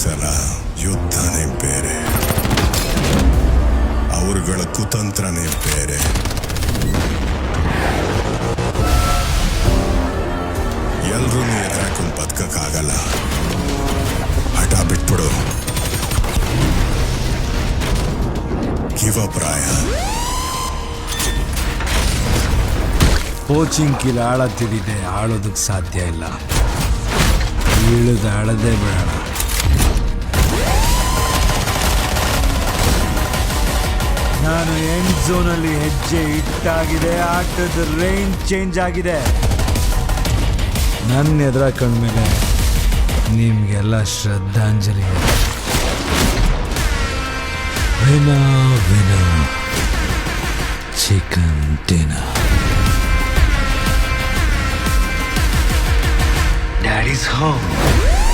ಸಲ ಯುದ್ಧನೇ ಬೇರೆ, ಅವರುಗಳ ಕುತಂತ್ರನೇ ಬೇರೆ. ಎಲ್ರೂ ಎದುರಾಕೊಂಡು ಬದುಕಕ್ಕಾಗಲ್ಲ. ಹಠ ಬಿಟ್ಬಿಡು. ಗಿವ್ ಅಪ್ ರಾಯ. ಕೋಚಿಂಗ್ ಆಳ ತಿಳಿದೆ ಆಳೋದಕ್ಕೆ ಸಾಧ್ಯ ಇಲ್ಲ. ಇಳಿದು ಅಳದೆ ಬೇಡ. ನಾನು ಎಂಡ್ ಝೋನಲ್ಲಿ ಹೆಜ್ಜೆ ಇಟ್ಟಾಗಿದೆ. ಆಟದ ರೇಂಜ್ ಚೇಂಜ್ ಆಗಿದೆ. ನನ್ನ ಎದುರ ಕಂಡ್ಮೇಲೆ ನಿಮಗೆಲ್ಲ ಶ್ರದ್ಧಾಂಜಲಿ. ವಿನ ವಿನ ಚಿಕನ್ ಡಿನ್ನರ್. Daddy's home.